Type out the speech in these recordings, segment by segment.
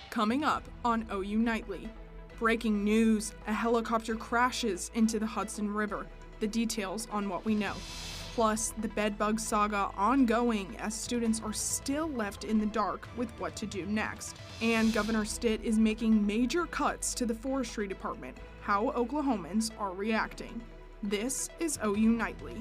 Coming up on OU Nightly. Breaking news, a helicopter crashes into the Hudson River. The details on what we know. Plus, the bedbug saga ongoing as students are still left in the dark with what to do next. And Governor Stitt is making major cuts to the forestry department. How Oklahomans are reacting. This is OU Nightly.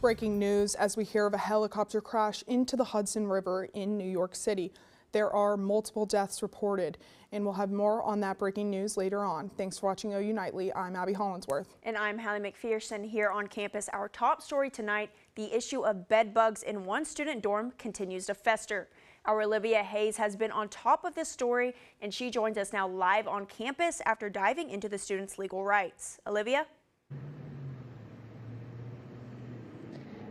Breaking news as we hear of a helicopter crash into the Hudson River in New York City. There are multiple deaths reported, and we'll have more on that breaking news later on. Thanks for watching OU Nightly. I'm Abby Hollinsworth. And I'm Hallie McPherson here on campus. Our top story tonight, the issue of bed bugs in one student dorm continues to fester. Our Olivia Hayes has been on top of this story, and she joins us now live on campus after diving into the students' legal rights. Olivia?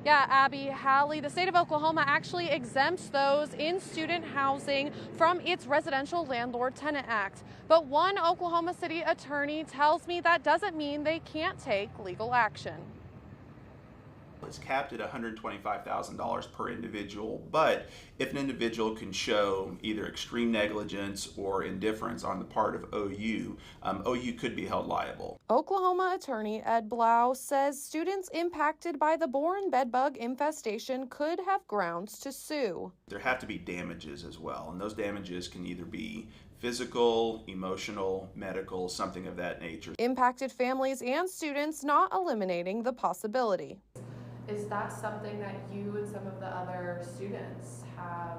Yeah, Abby, Hallie, the state of Oklahoma actually exempts those in student housing from its Residential Landlord-Tenant Act. But one Oklahoma City attorney tells me that doesn't mean they can't take legal action. It's capped at $125,000 per individual, but if an individual can show either extreme negligence or indifference on the part of OU, OU could be held liable. Oklahoma attorney Ed Blau says students impacted by the Boren bedbug infestation could have grounds to sue. There have to be damages as well, and those damages can either be physical, emotional, medical, something of that nature. Impacted families and students not eliminating the possibility. Is that something that you and some of the other students have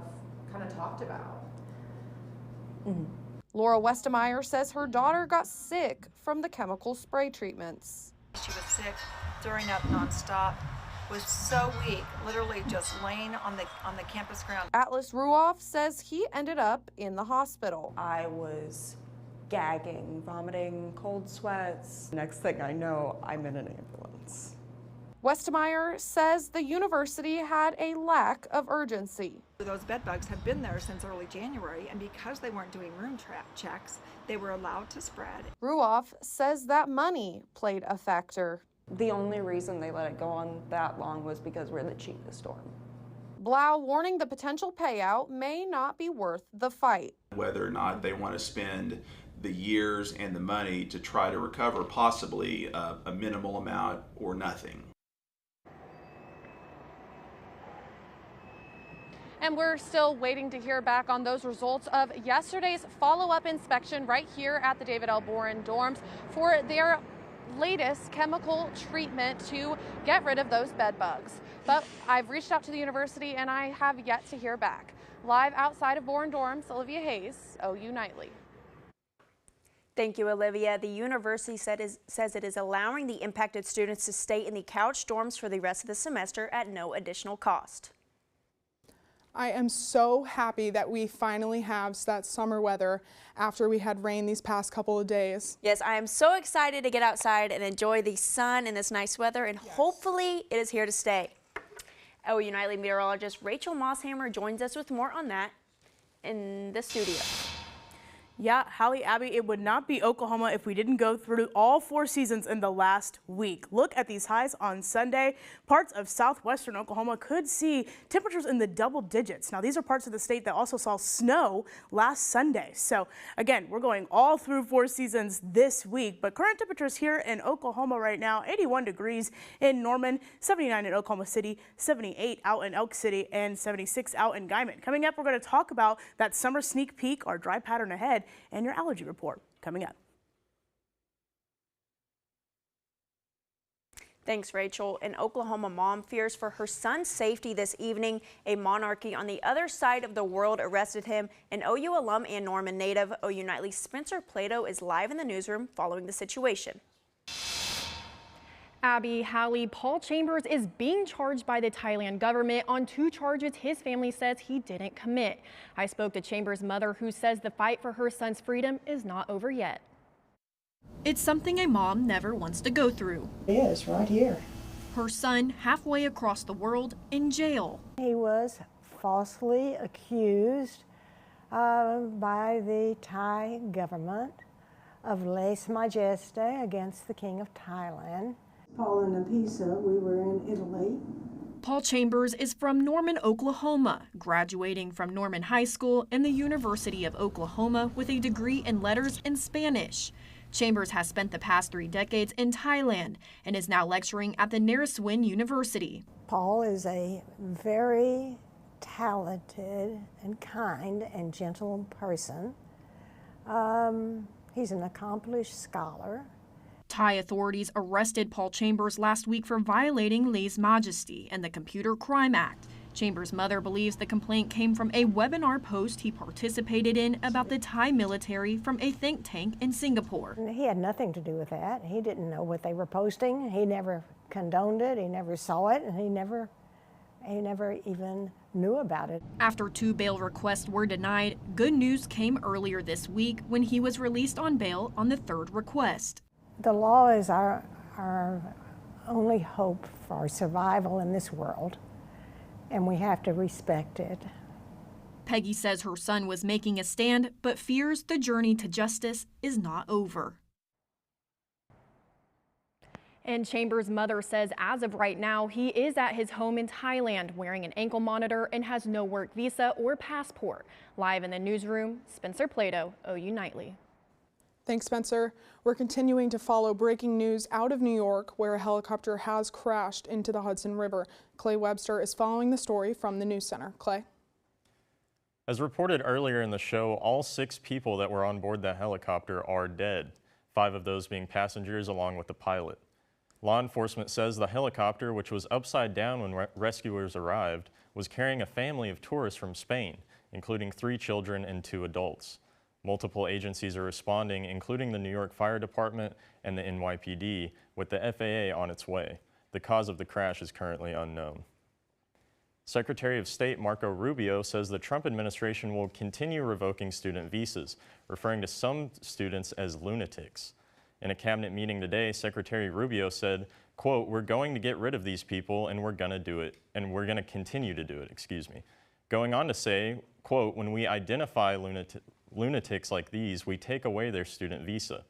kind of talked about? Laura Westemeyer says her daughter got sick from the chemical spray treatments. She was sick, throwing up nonstop, was so weak, literally just laying on the campus ground. Atlas Ruoff says he ended up in the hospital. I was gagging, vomiting, cold sweats. Next thing I know, I'm in an ambulance. Westemeyer says the university had a lack of urgency. Those bed bugs have been there since early January, and because they weren't doing room checks, they were allowed to spread. Ruoff says that money played a factor. The only reason they let it go on that long was because we're the cheapest dorm. Blau warning the potential payout may not be worth the fight. Whether or not they want to spend the years and the money to try to recover possibly a minimal amount or nothing. And we're still waiting to hear back on those results of yesterday's follow-up inspection right here at the David L. Boren dorms for their latest chemical treatment to get rid of those bed bugs. But I've reached out to the university and I have yet to hear back. Live outside of Boren dorms, Olivia Hayes, OU Nightly. Thank you, Olivia. The university says it is allowing the impacted students to stay in the couch dorms for the rest of the semester at no additional cost. I am so happy that we finally have that summer weather after we had rain these past couple of days. Yes, I am so excited to get outside and enjoy the sun and this nice weather, and hopefully it is here to stay. OU Nightly meteorologist Rachel Mosshammer joins us with more on that in the studio. Yeah, Hallie, Abby, it would not be Oklahoma if we didn't go through all 4 seasons in the last week. Look at these highs on Sunday. Parts of southwestern Oklahoma could see temperatures in the double digits. Now, these are parts of the state that also saw snow last Sunday. So, again, we're going all through 4 seasons this week. But current temperatures here in Oklahoma right now, 81 degrees in Norman, 79 in Oklahoma City, 78 out in Elk City, and 76 out in Guymon. Coming up, we're going to talk about that summer sneak peek, our dry pattern ahead, and your allergy report coming up. Thanks, Rachel. An Oklahoma mom fears for her son's safety this evening. A monarchy on the other side of the world arrested him. An OU alum and Norman native. OU Nightly's Spencer Plato is live in the newsroom following the situation. Abby, Hallie, Paul Chambers is being charged by the Thailand government on 2 charges his family says he didn't commit. I spoke to Chambers' mother, who says the fight for her son's freedom is not over yet. It's something a mom never wants to go through. It is right here. Her son halfway across the world in jail. He was falsely accused by the Thai government of lèse-majesté against the King of Thailand. Paul and Apisa, we were in Italy. Paul Chambers is from Norman, Oklahoma, graduating from Norman High School and the University of Oklahoma with a degree in letters and Spanish. Chambers has spent the past 3 decades in Thailand and is now lecturing at the Naresuan University. Paul is a very talented and kind and gentle person. He's an accomplished scholar. Thai authorities arrested Paul Chambers last week for violating lèse-majesté and the Computer Crime Act. Chambers' mother believes the complaint came from a webinar post he participated in about the Thai military from a think tank in Singapore. He had nothing to do with that. He didn't know what they were posting. He never condoned it. He never saw it, and he never even knew about it. After 2 bail requests were denied, good news came earlier this week when he was released on bail on the 3rd request. The law is our only hope for survival in this world, and we have to respect it. Peggy says her son was making a stand, but fears the journey to justice is not over. And Chambers' mother says as of right now, he is at his home in Thailand wearing an ankle monitor and has no work visa or passport. Live in the newsroom, Spencer Plato, OU Nightly. Thanks, Spencer. We're continuing to follow breaking news out of New York, where a helicopter has crashed into the Hudson River. Clay Webster is following the story from the News Center. Clay? As reported earlier in the show, all 6 people that were on board the helicopter are dead, 5 of those being passengers along with the pilot. Law enforcement says the helicopter, which was upside down when rescuers arrived, was carrying a family of tourists from Spain, including 3 children and 2 adults. Multiple agencies are responding, including the New York Fire Department and the NYPD, with the FAA on its way. The cause of the crash is currently unknown. Secretary of State Marco Rubio says the Trump administration will continue revoking student visas, referring to some students as lunatics. In a cabinet meeting today, Secretary Rubio said, quote, "We're going to get rid of these people and we're going to do it, and we're going to continue to do it," Going on to say, quote, "When we identify lunatics like these, we take away their student visa."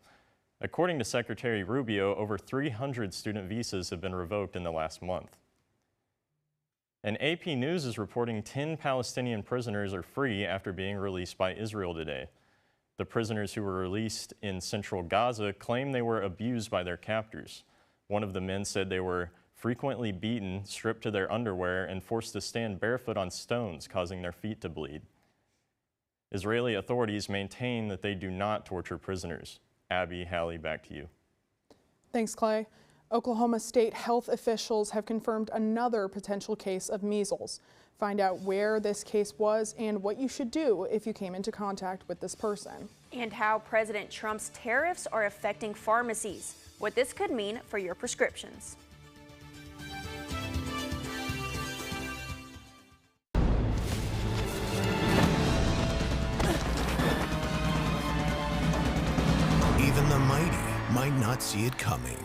According to Secretary Rubio, over 300 student visas have been revoked in the last month. And AP News is reporting 10 Palestinian prisoners are free after being released by Israel today. The prisoners who were released in central Gaza claim they were abused by their captors. One of the men said they were frequently beaten, stripped to their underwear, and forced to stand barefoot on stones, causing their feet to bleed. Israeli authorities maintain that they do not torture prisoners. Abby, Hallie, back to you. Thanks, Clay. Oklahoma State health officials have confirmed another potential case of measles. Find out where this case was and what you should do if you came into contact with this person. And how President Trump's tariffs are affecting pharmacies. What this could mean for your prescriptions. Even the mighty might not see it coming.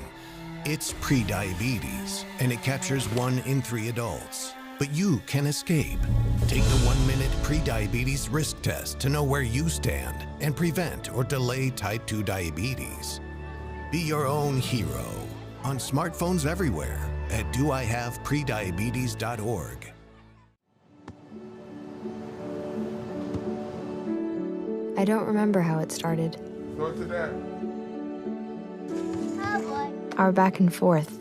It's prediabetes, and it captures 1 in 3 adults. But you can escape. Take the 1-minute prediabetes risk test to know where you stand and prevent or delay type 2 diabetes. Be your own hero on smartphones everywhere at doihaveprediabetes.org. I don't remember how it started. Go to that. Our back and forth.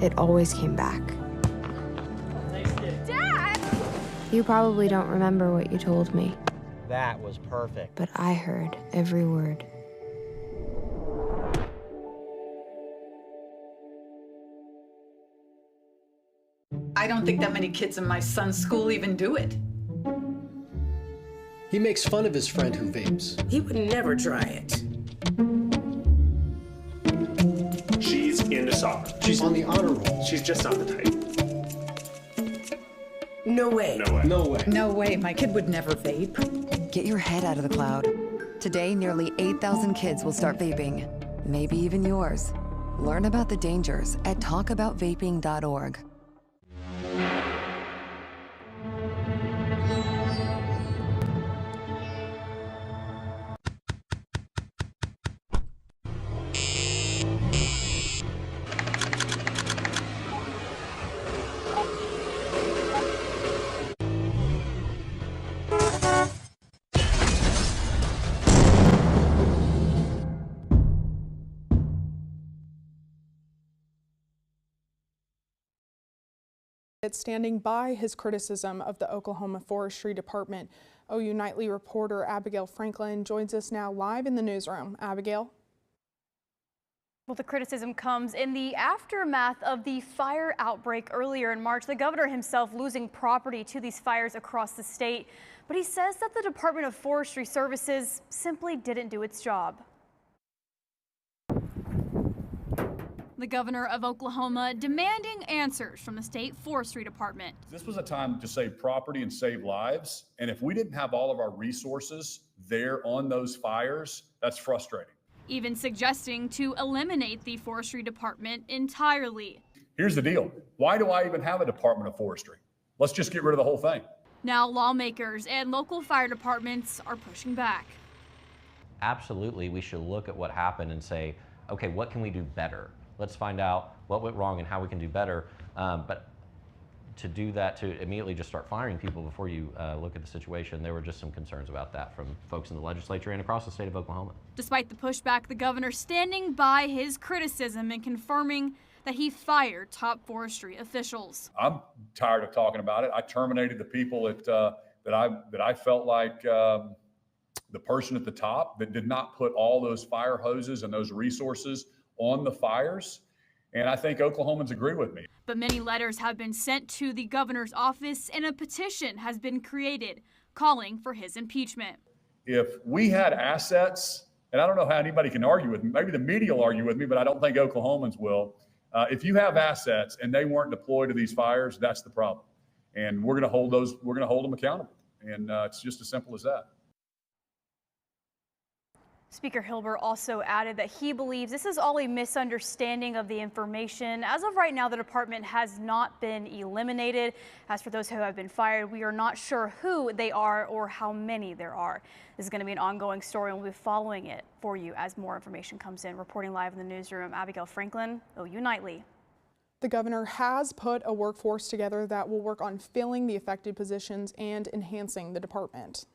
It always came back. Dad! You probably don't remember what you told me. That was perfect. But I heard every word. I don't think that many kids in my son's school even do it. He makes fun of his friend who vapes. He would never try it. She's into soccer. She's on the honor roll. She's just not the type. No way. No way. No way. No way, my kid would never vape. Get your head out of the cloud. Today, nearly 8,000 kids will start vaping. Maybe even yours. Learn about the dangers at talkaboutvaping.org. advocate standing by his criticism of the Oklahoma Forestry Department. OU Nightly reporter Abigail Franklin joins us now live in the newsroom. Abigail. Well, the criticism comes in the aftermath of the fire outbreak earlier in March. The governor himself losing property to these fires across the state. But he says that the Department of Forestry Services simply didn't do its job. The governor of Oklahoma demanding answers from the state forestry department. This was a time to save property and save lives. And if we didn't have all of our resources there on those fires, that's frustrating. Even suggesting to eliminate the forestry department entirely. Here's the deal. Why do I even have a Department of Forestry? Let's just get rid of the whole thing. Now lawmakers and local fire departments are pushing back. Absolutely, we should look at what happened and say, okay, what can we do better? Let's find out what went wrong and how we can do better. But to do that, to immediately just start firing people before you look at the situation, there were just some concerns about that from folks in the legislature and across the state of Oklahoma. Despite the pushback, the governor standing by his criticism and confirming that he fired top forestry officials. I'm tired of talking about it. I terminated the people that I felt like the person at the top that did not put all those fire hoses and those resources on the fires. And I think Oklahomans agree with me. But many letters have been sent to the governor's office and a petition has been created calling for his impeachment. If we had assets, and I don't know how anybody can argue with me, maybe the media will argue with me, but I don't think Oklahomans will. If you have assets and they weren't deployed to these fires, that's the problem. And we're going to hold them accountable. And it's just as simple as that. Speaker Hilber also added that he believes this is all a misunderstanding of the information. As of right now, the department has not been eliminated. As for those who have been fired, we are not sure who they are or how many there are. This is going to be an ongoing story, and we'll be following it for you as more information comes in. Reporting live in the newsroom, Abigail Franklin, OU Nightly. The governor has put a workforce together that will work on filling the affected positions and enhancing the department.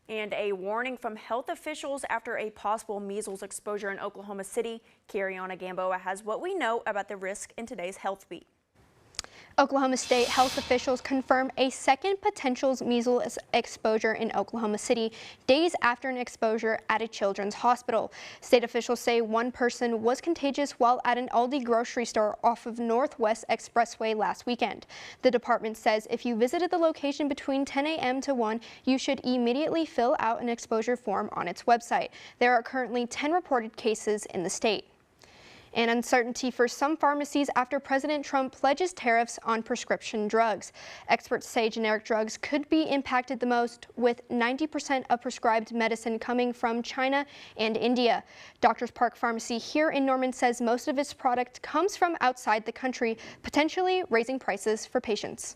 And a warning from health officials after a possible measles exposure in Oklahoma City. Kariana Gamboa has what we know about the risk in today's Health Beat. Oklahoma State health officials confirmed a second potential measles exposure in Oklahoma City days after an exposure at a children's hospital. State officials say one person was contagious while at an Aldi grocery store off of Northwest Expressway last weekend. The department says if you visited the location between 10 a.m. to 1, you should immediately fill out an exposure form on its website. There are currently 10 reported cases in the state. And uncertainty for some pharmacies after President Trump pledges tariffs on prescription drugs. Experts say generic drugs could be impacted the most, with 90% of prescribed medicine coming from China and India. Doctors Park Pharmacy here in Norman says most of its product comes from outside the country, potentially raising prices for patients.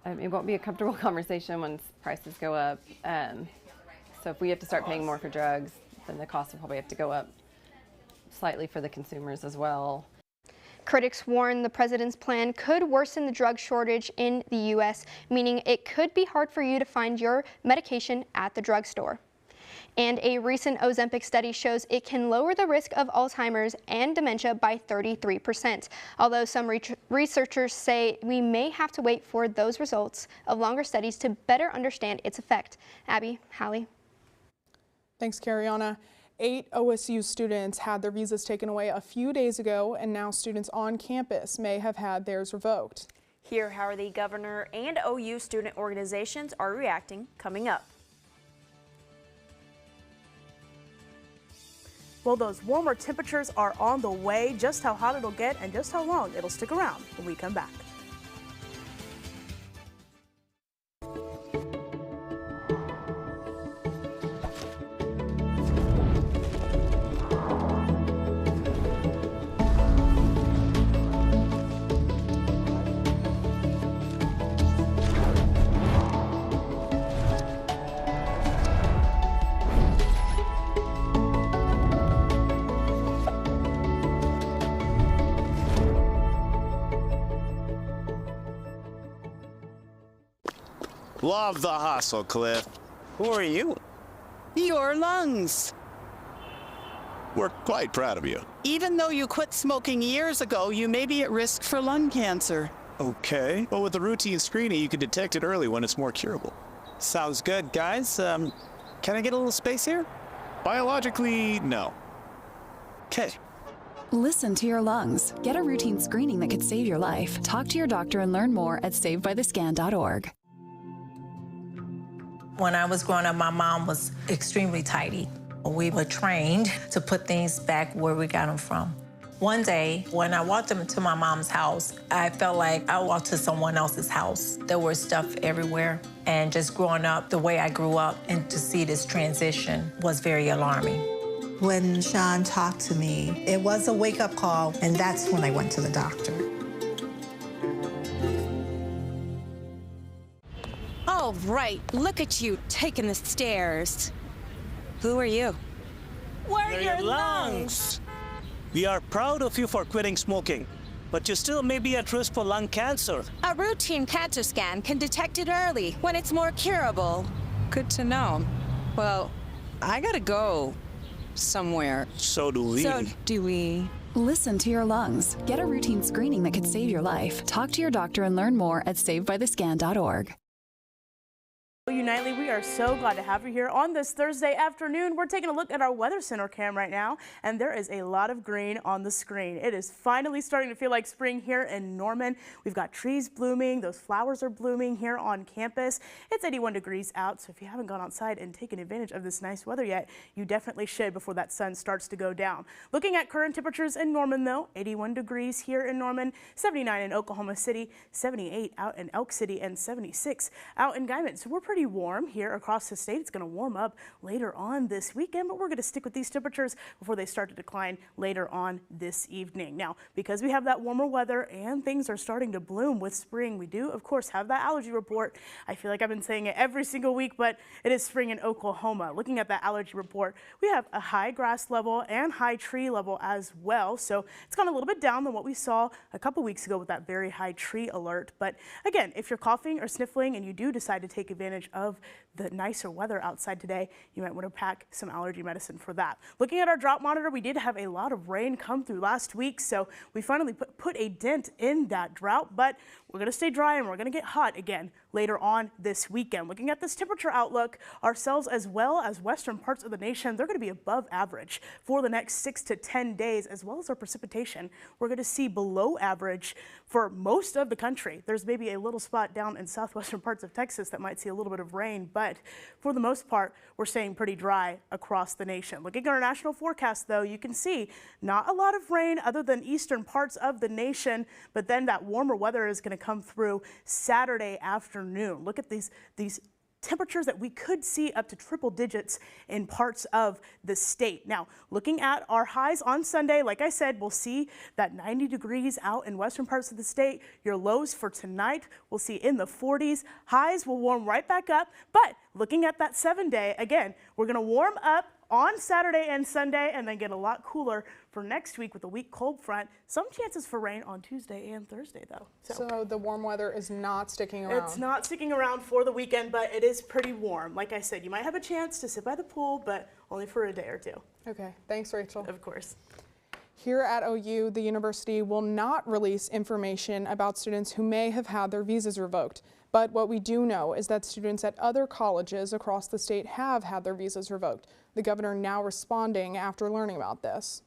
It won't be a comfortable conversation once prices go up. So if we have to start paying more for drugs, then the cost will probably have to go up slightly for the consumers as well. Critics warn the president's plan could worsen the drug shortage in the U.S., meaning it could be hard for you to find your medication at the drugstore. And a recent Ozempic study shows it can lower the risk of Alzheimer's and dementia by 33%. Although some researchers say we may have to wait for those results of longer studies to better understand its effect. Abby, Hallie. Thanks, Kariana. 8 OSU students had their visas taken away a few days ago, and now students on campus may have had theirs revoked. Hear how the governor and OU student organizations are reacting coming up. Well, those warmer temperatures are on the way. Just how hot it'll get and just how long it'll stick around when we come back. Love the hustle, Cliff. Who are you? Your lungs. We're quite proud of you. Even though you quit smoking years ago, you may be at risk for lung cancer. Okay. Well, with the routine screening, you can detect it early when it's more curable. Sounds good, guys. Can I get a little space here? Biologically, no. Okay. Listen to your lungs. Get a routine screening that could save your life. Talk to your doctor and learn more at SavedByTheScan.org. When I was growing up, my mom was extremely tidy. We were trained to put things back where we got them from. One day, when I walked into my mom's house, I felt like I walked to someone else's house. There was stuff everywhere. And just growing up the way I grew up and to see this transition was very alarming. When Sean talked to me, it was a wake-up call, and that's when I went to the doctor. All right, look at you taking the stairs. Who are you? We're your lungs. We are proud of you for quitting smoking, but you still may be at risk for lung cancer. A routine cancer scan can detect it early when it's more curable. Good to know. Well, I gotta go somewhere. So do we. Listen to your lungs. Get a routine screening that could save your life. Talk to your doctor and learn more at SavedByTheScan.org. Unitely, we are so glad to have you here on this Thursday afternoon. We're taking a look at our Weather Center cam right now, and there is a lot of green on the screen. It is finally starting to feel like spring here in Norman. We've got trees blooming. Those flowers are blooming here on campus. It's 81 degrees out, so if you haven't gone outside and taken advantage of this nice weather yet, you definitely should before that sun starts to go down. Looking at current temperatures in Norman, though, 81 degrees here in Norman, 79 in Oklahoma City, 78 out in Elk City, and 76 out in Guymon. So we're pretty warm here across the state. It's going to warm up later on this weekend, but we're going to stick with these temperatures before they start to decline later on this evening. Now, because we have that warmer weather and things are starting to bloom with spring, we do, of course, have that allergy report. I feel like I've been saying it every single week, but it is spring in Oklahoma. Looking at that allergy report, we have a high grass level and high tree level as well. So it's gone a little bit down than what we saw a couple weeks ago with that very high tree alert. But again, if you're coughing or sniffling and you do decide to take advantage of the nicer weather outside today, you might want to pack some allergy medicine for that. Looking at our drought monitor, we did have a lot of rain come through last week, so we finally put a dent in that drought, but we're going to stay dry and we're going to get hot again later on this weekend. Looking at this temperature outlook, ourselves as well as western parts of the nation, they're going to be above average for the next 6 to 10 days, as well as our precipitation. We're going to see below average for most of the country. There's maybe a little spot down in southwestern parts of Texas that might see a little bit of rain, but for the most part, we're staying pretty dry across the nation. Looking at our national forecast, though, you can see not a lot of rain other than eastern parts of the nation, but then that warmer weather is going to come through Saturday afternoon. Look at these temperatures that we could see up to triple digits in parts of the state. Now, looking at our highs on Sunday, like I said, we'll see that 90 degrees out in western parts of the state. Your lows for tonight, we'll see in the 40s. Highs will warm right back up, but looking at that 7-day, again, we're going to warm up on Saturday and Sunday and then get a lot cooler for next week with a weak cold front. Some chances for rain on Tuesday and Thursday, though. So the warm weather is not sticking around. It's not sticking around for the weekend, but it is pretty warm. Like I said, you might have a chance to sit by the pool, but only for a day or two. Okay, thanks, Rachel. Of course. Here at OU, the university will not release information about students who may have had their visas revoked. But what we do know is that students at other colleges across the state have had their visas revoked. The governor now responding after learning about this.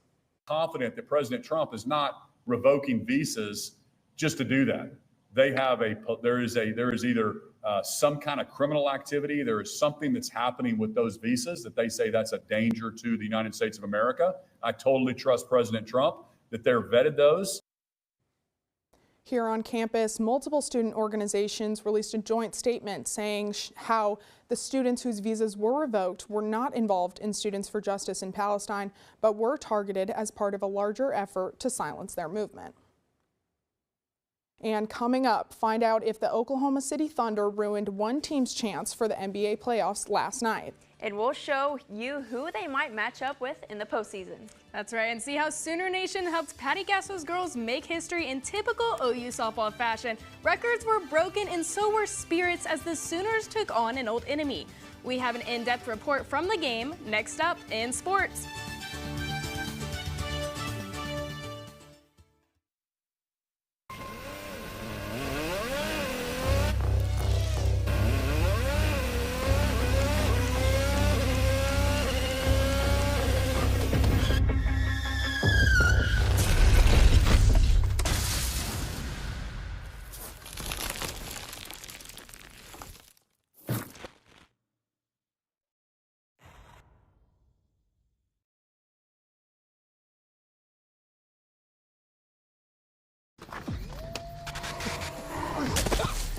Confident that President Trump is not revoking visas just to do that. They have there is either some kind of criminal activity. There is something that's happening with those visas that they say that's a danger to the United States of America. I totally trust President Trump that they're vetted those. Here on campus, multiple student organizations released a joint statement saying how the students whose visas were revoked were not involved in Students for Justice in Palestine, but were targeted as part of a larger effort to silence their movement. And coming up, find out if the Oklahoma City Thunder ruined one team's chance for the NBA playoffs last night. And we'll show you who they might match up with in the postseason. That's right, and see how Sooner Nation helped Patty Gasso's girls make history in typical OU softball fashion. Records were broken and so were spirits as the Sooners took on an old enemy. We have an in-depth report from the game next up in sports.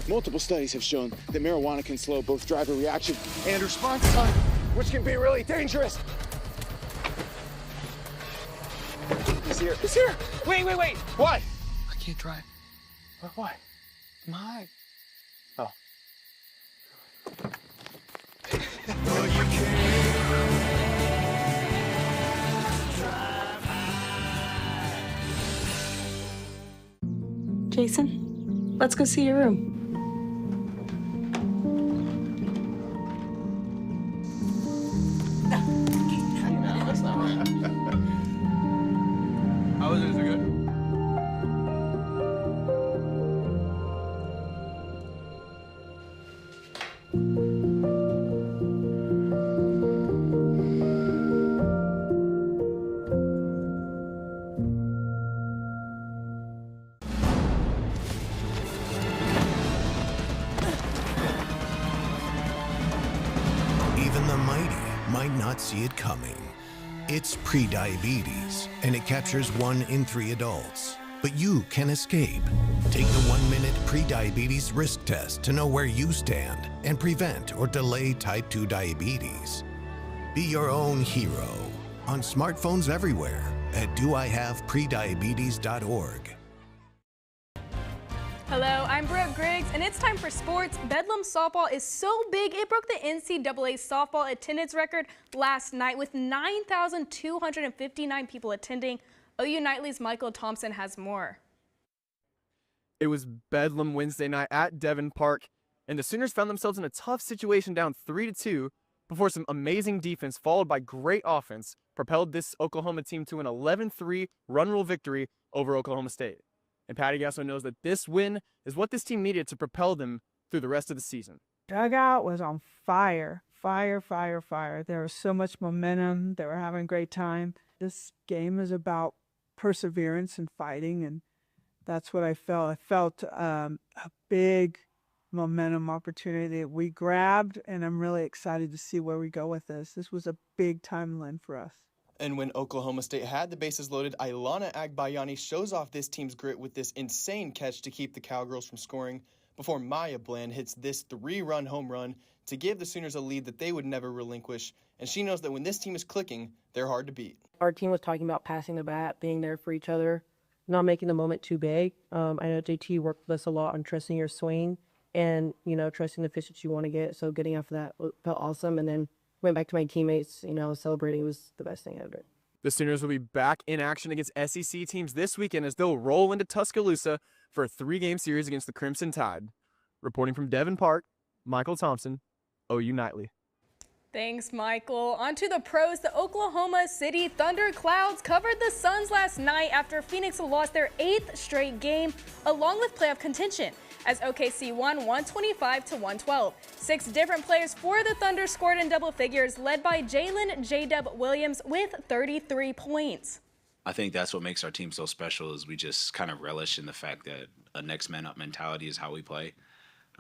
Multiple studies have shown that marijuana can slow both driver reaction and response time, which can be really dangerous. He's here. He's here. Wait. What? I can't drive. Why? I'm high. Oh. Jason, let's go see your room. How is it? Is it good? Even the mighty might not see it coming. It's prediabetes, and it captures 1 in 3 adults. But you can escape. Take the 1-minute prediabetes risk test to know where you stand and prevent or delay type 2 diabetes. Be your own hero on smartphones everywhere at doihaveprediabetes.org. Hello, I'm Brooke Griggs, and it's time for sports. Bedlam softball is so big, it broke the NCAA softball attendance record last night with 9,259 people attending. OU Nightly's Michael Thompson has more. It was Bedlam Wednesday night at Devon Park, and the Sooners found themselves in a tough situation down 3-2 before some amazing defense followed by great offense propelled this Oklahoma team to an 11-3 run rule victory over Oklahoma State. And Patty Gasso knows that this win is what this team needed to propel them through the rest of the season. Dugout was on fire. There was so much momentum. They were having a great time. This game is about perseverance and fighting, and that's what I felt. I felt a big momentum opportunity that we grabbed, and I'm really excited to see where we go with this. This was a big timeline for us. And when Oklahoma State had the bases loaded, Ailana Agbayani shows off this team's grit with this insane catch to keep the Cowgirls from scoring before Maya Bland hits this 3-run home run to give the Sooners a lead that they would never relinquish. And she knows that when this team is clicking, they're hard to beat. Our team was talking about passing the bat, being there for each other, not making the moment too big. I know JT worked with us a lot on trusting your swing and, trusting the pitch that you want to get. So getting after that felt awesome. And then went back to my teammates, celebrating was the best thing ever. The Sooners will be back in action against SEC teams this weekend as they'll roll into Tuscaloosa for a 3-game series against the Crimson Tide. Reporting from Devon Park, Michael Thompson, OU Nightly. Thanks, Michael. On to the pros. The Oklahoma City Thunder Clouds covered the Suns last night after Phoenix lost their 8th straight game, along with playoff contention, as OKC won 125-112. 6 different players for the Thunder scored in double figures, led by Jalen J-Dub Williams with 33 points. I think that's what makes our team so special is we just kind of relish in the fact that a next man up mentality is how we play.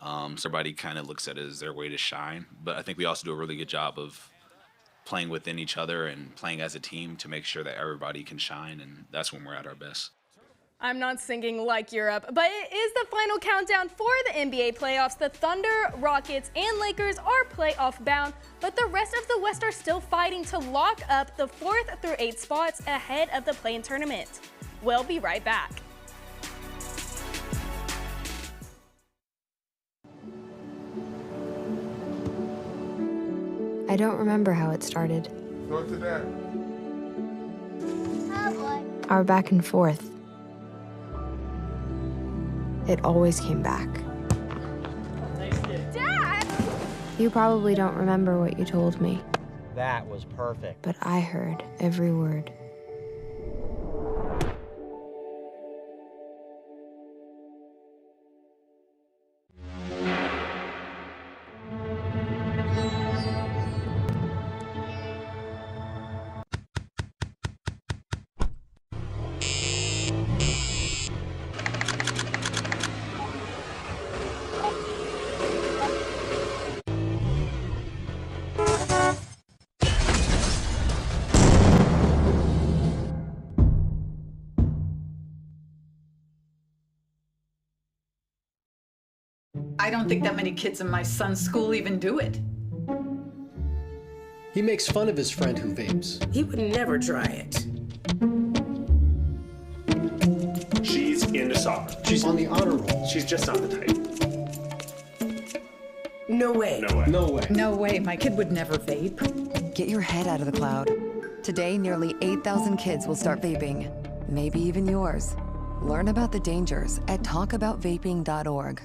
So everybody kind of looks at it as their way to shine. But I think we also do a really good job of playing within each other and playing as a team to make sure that everybody can shine, and that's when we're at our best. I'm not singing like Europe, but it is the final countdown for the NBA playoffs. The Thunder, Rockets, and Lakers are playoff bound, but the rest of the West are still fighting to lock up the 4th through 8th spots ahead of the play-in tournament. We'll be right back. I don't remember how it started. Go to that. Our back and forth. It always came back. Dad! You probably don't remember what you told me, That was perfect. but I heard every word. I don't think that many kids in my son's school even do it. He makes fun of his friend who vapes. He would never try it. She's into soccer. She's on the honor roll. She's just not the type. No way. No way. No way. No way, my kid would never vape. Get your head out of the cloud. Today, nearly 8,000 kids will start vaping. Maybe even yours. Learn about the dangers at talkaboutvaping.org.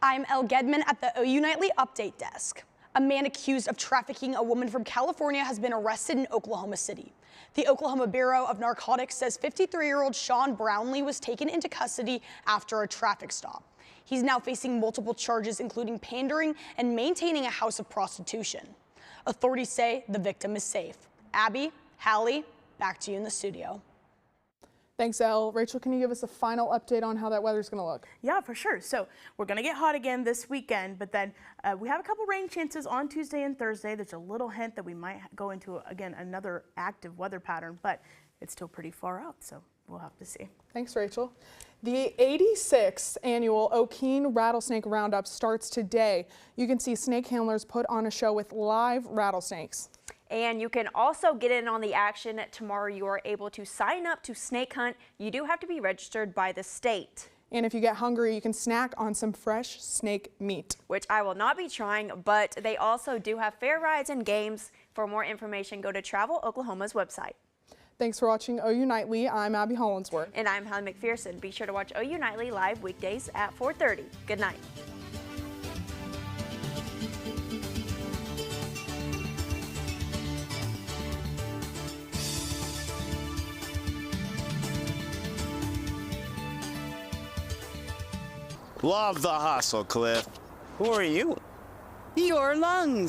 I'm Elle Gedman at the OU Nightly Update Desk. A man accused of trafficking a woman from California has been arrested in Oklahoma City. The Oklahoma Bureau of Narcotics says 53-year-old Sean Brownlee was taken into custody after a traffic stop. He's now facing multiple charges, including pandering and maintaining a house of prostitution. Authorities say the victim is safe. Abby, Hallie, back to you in the studio. Thanks, Elle. Rachel, can you give us a final update on how that weather's going to look? Yeah, for sure. So we're going to get hot again this weekend, but then we have a couple rain chances on Tuesday and Thursday. There's a little hint that we might go into, again, another active weather pattern, but it's still pretty far out, so we'll have to see. Thanks, Rachel. The 86th annual Okeen Rattlesnake Roundup starts today. You can see snake handlers put on a show with live rattlesnakes. And you can also get in on the action tomorrow. You are able to sign up to snake hunt. You do have to be registered by the state. And if you get hungry, you can snack on some fresh snake meat. Which I will not be trying, but they also do have fair rides and games. For more information, go to Travel Oklahoma's website. Thanks for watching OU Nightly. I'm Abby Hollinsworth. And I'm Hallie McPherson. Be sure to watch OU Nightly live weekdays at 4:30. Good night. Love the hustle, Cliff. Who are you? Your lungs.